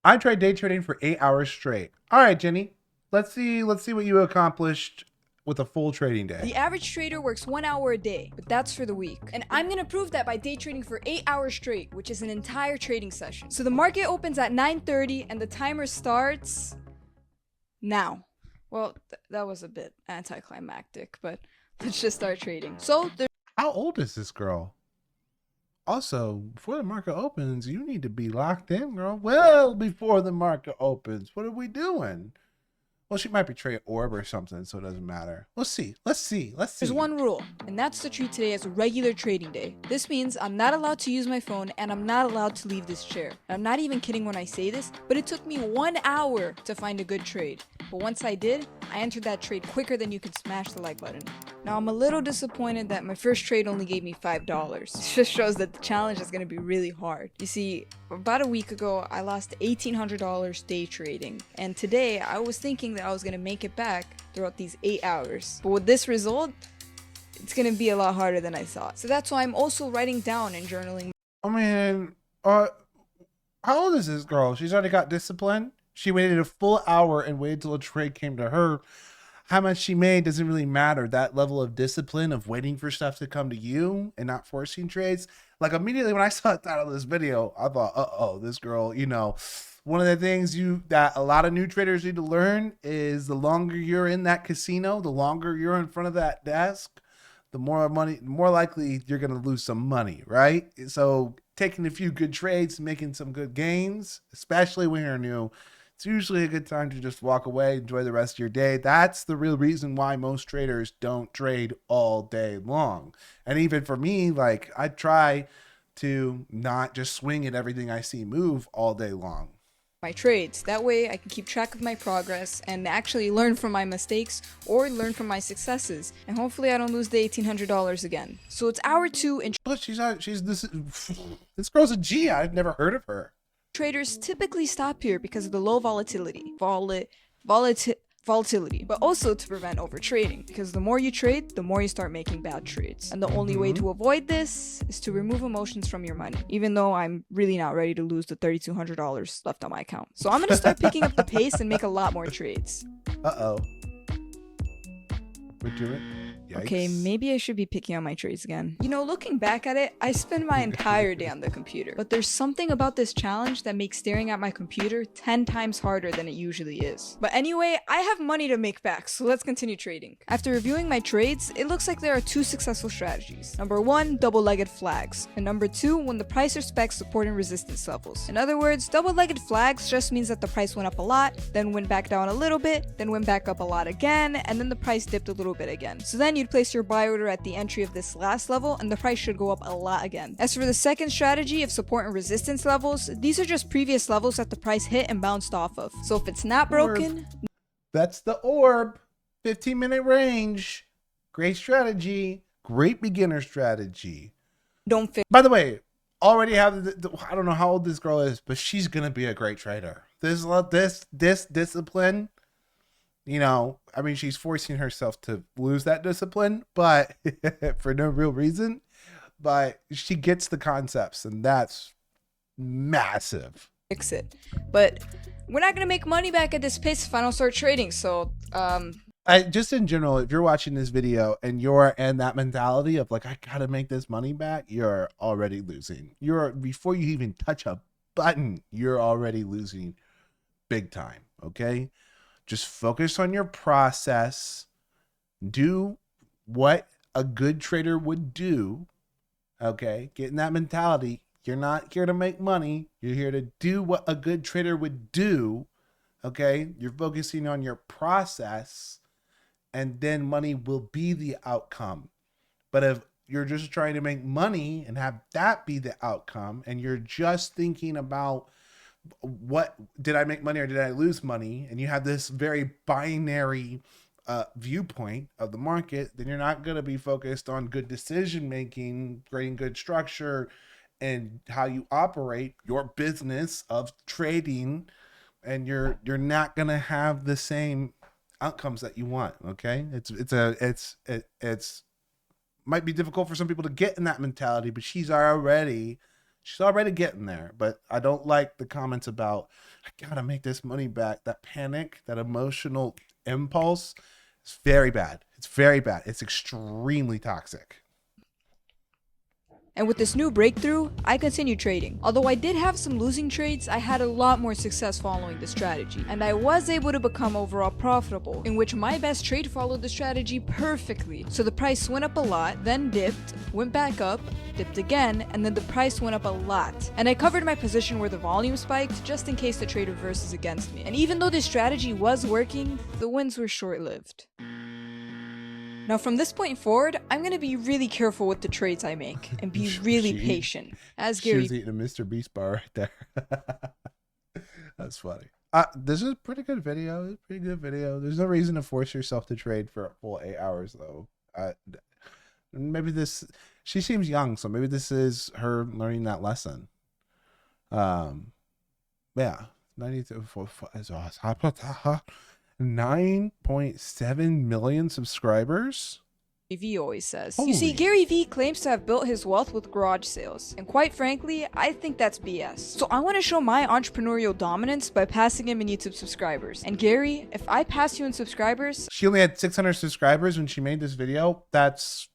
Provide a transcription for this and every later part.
I tried day trading for 8 hours straight. All right, Jenny. Let's see what you accomplished with a full trading day. The average trader works 1 hour a day, but that's for the week. And I'm gonna prove that by day trading for 8 hours straight, which is an entire trading session. So the market opens at 9:30 and the timer starts now. Well, that was a bit anticlimactic, but let's just start trading. So there's How old is this girl? Also, before the market opens, you need to be locked in, girl. Well, before the market opens, what are we doing? Well, she might be trading orb or something, so it doesn't matter. Let's see. There's one rule, and that's to treat today as a regular trading day. This means I'm not allowed to use my phone and I'm not allowed to leave this chair. And I'm not even kidding when I say this, but it took me 1 hour to find a good trade. But once I did, I entered that trade quicker than you could smash the like button. Now I'm a little disappointed that my first trade only gave me $5. It just shows that the challenge is going to be really hard. You see, about a week ago, I lost $1,800 day trading, and today I was thinking that I was going to make it back throughout these 8 hours. But with this result, it's going to be a lot harder than I thought. So that's why I'm also writing down and journaling. I mean, how old is this girl? She's already got discipline. She waited a full hour and waited till a trade came to her. How much she made doesn't really matter. That level of discipline of waiting for stuff to come to you and not forcing trades. Like immediately when I saw the title of this video, I thought, oh, this girl, one of the things that a lot of new traders need to learn is the longer you're in that casino, the longer you're in front of that desk, the more likely you're going to lose some money, right? So taking a few good trades, making some good gains, especially when you're new, it's usually a good time to just walk away, enjoy the rest of your day. That's the real reason why most traders don't trade all day long. And even for me, like I try to not just swing at everything I see move all day long. My trades. That way I can keep track of my progress and actually learn from my mistakes or learn from my successes. And hopefully I don't lose the $1,800 again. So it's hour 2 and But this girl's a G. I've never heard of her. traders typically stop here because of the low volatility. Volatility, but also to prevent overtrading, because the more you trade, the more you start making bad trades. And the only way to avoid this is to remove emotions from your money, even though I'm really not ready to lose the $3,200 left on my account. So I'm gonna start picking up the pace and make a lot more trades. Uh-oh. We're doing Yikes. Okay, maybe I should be picking on my trades again. You know, looking back at it, I spend my entire day on the computer. But there's something about this challenge that makes staring at my computer 10 times harder than it usually is. But anyway, I have money to make back, so let's continue trading. After reviewing my trades, it looks like there are 2 successful strategies. Number 1, double-legged flags. And number 2, when the price respects support and resistance levels. In other words, double-legged flags just means that the price went up a lot, then went back down a little bit, then went back up a lot again, and then the price dipped a little bit again. So then you'd place your buy order at the entry of this last level and the price should go up a lot again. As for the second strategy of support and resistance levels, these are just previous levels that the price hit and bounced off of. So if it's not broken, that's the orb. 15-minute range. Great strategy. Great beginner strategy. don't fix. By the way, already have I don't know how old this girl is, but she's gonna be a great trader. This discipline, I mean, she's forcing herself to lose that discipline, but for no real reason. But she gets the concepts, and that's massive. Fix it. But we're not gonna make money back at this pace if I don't start trading. So Just in general, if you're watching this video and you're in that mentality of like, I gotta make this money back, you're already losing. Before you even touch a button, you're already losing big time. Okay. Just focus on your process. Do what a good trader would do. Okay. Get in that mentality. You're not here to make money. You're here to do what a good trader would do. Okay. You're focusing on your process, and then money will be the outcome. But if you're just trying to make money and have that be the outcome, and you're just thinking about what did I make money or did I lose money, and you have this very binary viewpoint of the market, then you're not going to be focused on good decision making, creating good structure, and how you operate your business of trading, and you're not going to have the same outcomes that you want. Okay, it's might be difficult for some people to get in that mentality, but she's already She's already getting there, but I don't like the comments about I gotta make this money back. That panic, that emotional impulse, it's very bad. It's very bad. It's extremely toxic. And with this new breakthrough, I continued trading. Although I did have some losing trades, I had a lot more success following the strategy, and I was able to become overall profitable, in which my best trade followed the strategy perfectly. So the price went up a lot, then dipped, went back up, dipped again, and then the price went up a lot. And I covered my position where the volume spiked just in case the trade reverses against me. And even though this strategy was working, the wins were short-lived. Now from this point forward, I'm going to be really careful with the trades I make and be really patient. As She Gary was eating a Mr. Beast bar right there. That's funny. This is a pretty good video. It's a pretty good video. There's no reason to force yourself to trade for a full 8 hours though. Maybe this, she seems young, so maybe this is her learning that lesson. Yeah, 92 is awesome. 9.7 million subscribers. V always says. Holy. You see, Gary V claims to have built his wealth with garage sales, and quite frankly, I think that's BS. So I want to show my entrepreneurial dominance by passing him in YouTube subscribers. And Gary, if I pass you in subscribers, she only had 600 subscribers when she made this video. That's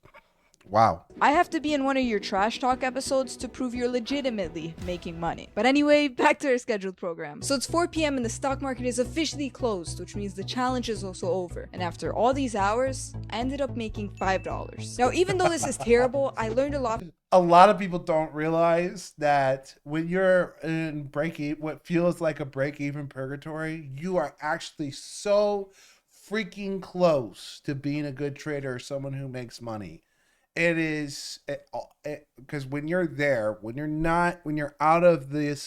wow. I have to be in one of your trash talk episodes to prove you're legitimately making money. But anyway, back to our scheduled program. So it's 4 p.m. and the stock market is officially closed, which means the challenge is also over. And after all these hours, I ended up making $5. Now, even though this is terrible, I learned a lot. A lot of people don't realize that when you're in what feels like a break-even purgatory, you are actually so freaking close to being a good trader or someone who makes money. It is because when you're there, when you're out of the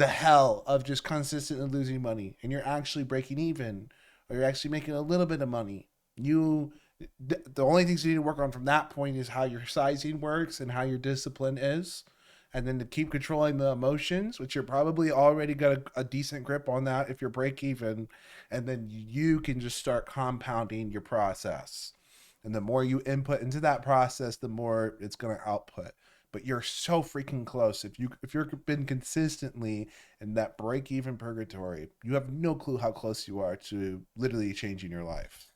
hell of just consistently losing money and you're actually breaking even or you're actually making a little bit of money, the only things you need to work on from that point is how your sizing works and how your discipline is. And then to keep controlling the emotions, which you're probably already got a decent grip on that if you're break even. And then you can just start compounding your process. And the more you input into that process, the more it's going to output. But you're so freaking close. If you've been consistently in that break-even purgatory, you have no clue how close you are to literally changing your life.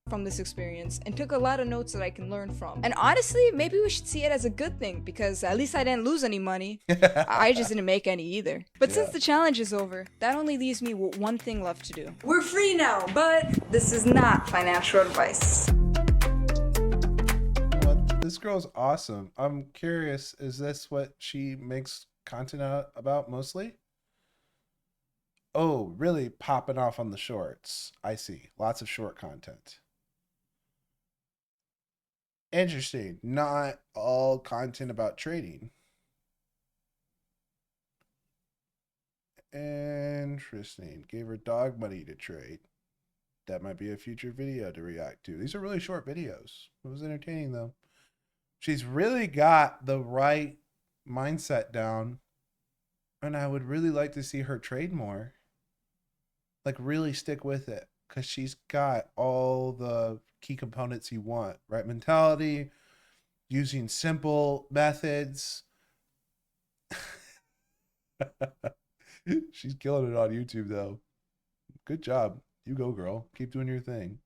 From this experience and took a lot of notes that I can learn from. And honestly, maybe we should see it as a good thing because at least I didn't lose any money. I just didn't make any either. But since the challenge is over, that only leaves me with one thing left to do. We're free now, but this is not financial advice. This girl's awesome. I'm curious, is this what she makes content about mostly? Oh, really popping off on the shorts. I see. Lots of short content. Interesting. Not all content about trading. Interesting. Gave her dog money to trade. That might be a future video to react to. These are really short videos. It was entertaining though. She's really got the right mindset down. And I would really like to see her trade more. Like really stick with it. Because she's got all the key components you want. Right mentality. Using simple methods. She's killing it on YouTube though. Good job. You go, girl. Keep doing your thing.